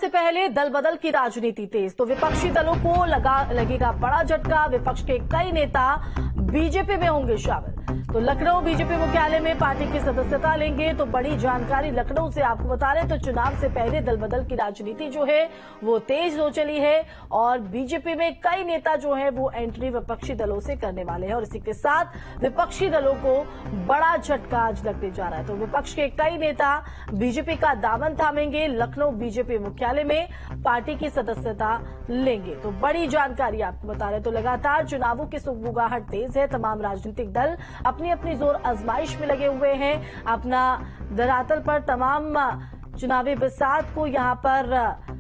पहले दल बदल की राजनीति तेज, तो विपक्षी दलों को लगेगा बड़ा झटका। विपक्ष के कई नेता बीजेपी में होंगे शामिल। तो लखनऊ बीजेपी मुख्यालय में पार्टी की सदस्यता लेंगे। तो बड़ी जानकारी लखनऊ से आपको बता रहे हैं। तो चुनाव से पहले दल बदल की राजनीति जो है वो तेज हो चली है और बीजेपी में कई नेता जो है वो एंट्री विपक्षी दलों से करने वाले हैं और इसी के साथ विपक्षी दलों को बड़ा झटका आज लगने जा रहा है। तो विपक्ष के कई नेता बीजेपी का दामन थामेंगे, लखनऊ बीजेपी मुख्यालय में पार्टी की सदस्यता लेंगे। तो बड़ी जानकारी आपको बता रहे हैं। तो लगातार चुनावों की सुगबुगाहट तेज है। तमाम राजनीतिक दल अपनी अपनी जोर आजमाइश में लगे हुए हैं। अपना धरातल पर तमाम चुनावी बिसात को यहां पर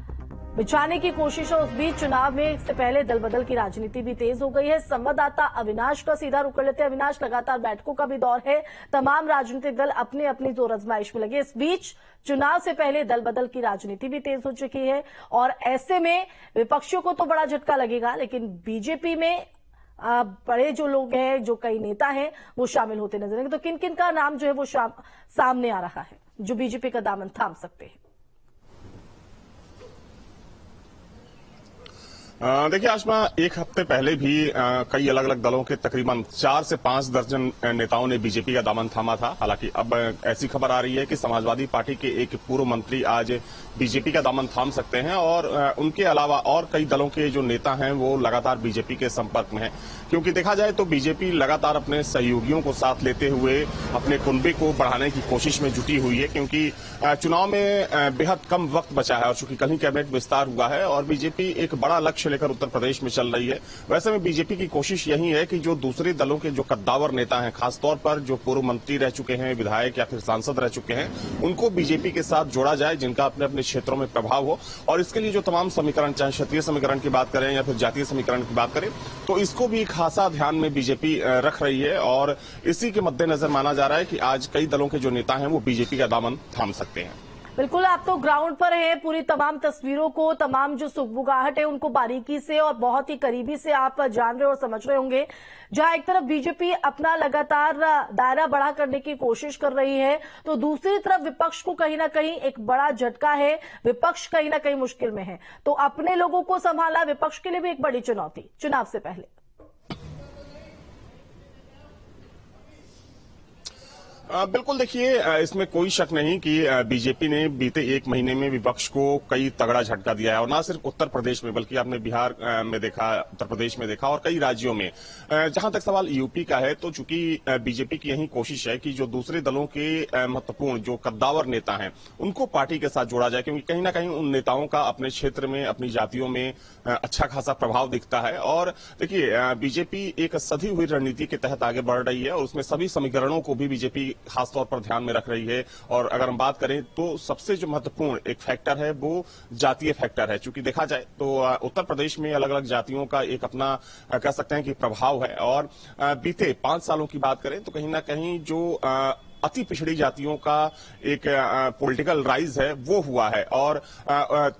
बिछाने की कोशिश है। उस बीच चुनाव में से पहले दल बदल की राजनीति भी तेज हो गई है। संवाददाता अविनाश का सीधा रुख कर लेते हैं। अविनाश, लगातार बैठकों का भी दौर है, तमाम राजनीतिक दल अपनी अपनी जोर आजमाइश में लगे। इस बीच चुनाव से पहले दल बदल की राजनीति भी तेज हो चुकी है और ऐसे में विपक्षियों को तो बड़ा झटका लगेगा, लेकिन बीजेपी में बड़े जो लोग हैं, जो कई नेता हैं, वो शामिल होते नजर आएंगे। तो किन किन का नाम जो है वो सामने आ रहा है जो बीजेपी का दामन थाम सकते हैं? देखिए आशमा, एक हफ्ते पहले भी कई अलग अलग दलों के तकरीबन 4 से 5 दर्जन नेताओं ने बीजेपी का दामन थामा था। हालांकि अब ऐसी खबर आ रही है कि समाजवादी पार्टी के एक पूर्व मंत्री आज बीजेपी का दामन थाम सकते हैं और उनके अलावा और कई दलों के जो नेता हैं वो लगातार बीजेपी के संपर्क में हैं। क्योंकि देखा जाए तो बीजेपी लगातार अपने सहयोगियों को साथ लेते हुए अपने कुनबे को बढ़ाने की कोशिश में जुटी हुई है, क्योंकि चुनाव में बेहद कम वक्त बचा है और चूंकि कल ही कैबिनेट विस्तार हुआ है और बीजेपी एक बड़ा लक्ष्य लेकर उत्तर प्रदेश में चल रही है। वैसे में बीजेपी की कोशिश यही है कि जो दूसरे दलों के जो कद्दावर नेता हैं, खासतौर पर जो पूर्व मंत्री रह चुके हैं, विधायक या फिर सांसद रह चुके हैं, उनको बीजेपी के साथ जोड़ा जाए, जिनका अपने अपने क्षेत्रों में प्रभाव हो। और इसके लिए जो तमाम समीकरण, चाहे क्षेत्रीय समीकरण की बात करें या फिर जातीय समीकरण की बात करें, तो इसको भी खासा ध्यान में बीजेपी रख रही है और इसी के मद्देनजर माना जा रहा है कि आज कई दलों के जो नेता हैं वो बीजेपी का दामन थाम सकते हैं। बिल्कुल, आप तो ग्राउंड पर हैं, पूरी तमाम तस्वीरों को, तमाम जो सुगबुगाहट है उनको बारीकी से और बहुत ही करीबी से आप जान रहे और समझ रहे होंगे। जहां एक तरफ बीजेपी अपना लगातार दायरा बड़ा करने की कोशिश कर रही है, तो दूसरी तरफ विपक्ष को कहीं ना कहीं एक बड़ा झटका है। विपक्ष कहीं ना कहीं मुश्किल में है, तो अपने लोगों को संभाला विपक्ष के लिए भी एक बड़ी चुनौती चुनाव से पहले। बिल्कुल, देखिए इसमें कोई शक नहीं कि बीजेपी ने बीते एक महीने में विपक्ष को कई तगड़ा झटका दिया है और ना सिर्फ उत्तर प्रदेश में बल्कि आपने बिहार में देखा, उत्तर प्रदेश में देखा और कई राज्यों में। जहां तक सवाल यूपी का है, तो चूंकि बीजेपी की यही कोशिश है कि जो दूसरे दलों के महत्वपूर्ण जो कद्दावर नेता हैं उनको पार्टी के साथ जोड़ा जाए, क्योंकि कहीं ना कहीं उन नेताओं का अपने क्षेत्र में, अपनी जातियों में अच्छा खासा प्रभाव दिखता है। और देखिए बीजेपी एक सधी हुई रणनीति के तहत आगे बढ़ रही है और उसमें सभी समीकरणों को भी बीजेपी खासतौर पर ध्यान में रख रही है। और अगर हम बात करें तो सबसे जो महत्वपूर्ण एक फैक्टर है वो जातीय फैक्टर है। चूंकि देखा जाए तो उत्तर प्रदेश में अलग अलग जातियों का एक अपना कह सकते हैं कि प्रभाव है और बीते 5 सालों की बात करें तो कहीं ना कहीं जो अति पिछड़ी जातियों का एक पॉलिटिकल राइज है वो हुआ है। और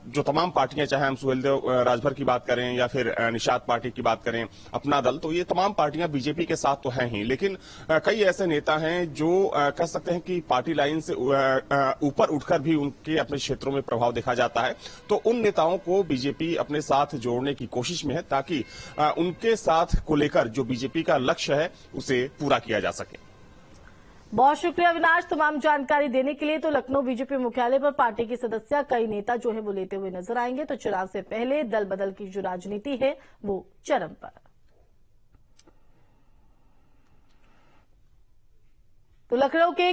जो तमाम पार्टियां, चाहे हम सुहेलदेव राजभर की बात करें या फिर निषाद पार्टी की बात करें, अपना दल, तो ये तमाम पार्टियां बीजेपी के साथ तो हैं ही, लेकिन कई ऐसे नेता हैं जो कह सकते हैं कि पार्टी लाइन से ऊपर उठकर भी उनके अपने क्षेत्रों में प्रभाव देखा जाता है। तो उन नेताओं को बीजेपी अपने साथ जोड़ने की कोशिश में है ताकि उनके साथ को लेकर जो बीजेपी का लक्ष्य है उसे पूरा किया जा सके। बहुत शुक्रिया अविनाश, तमाम जानकारी देने के लिए। तो लखनऊ बीजेपी मुख्यालय पर पार्टी की सदस्य कई नेता जो है वो लेते हुए नजर आएंगे। तो चुनाव से पहले दल बदल की जो राजनीति है वो चरम पर। तो लखनऊ के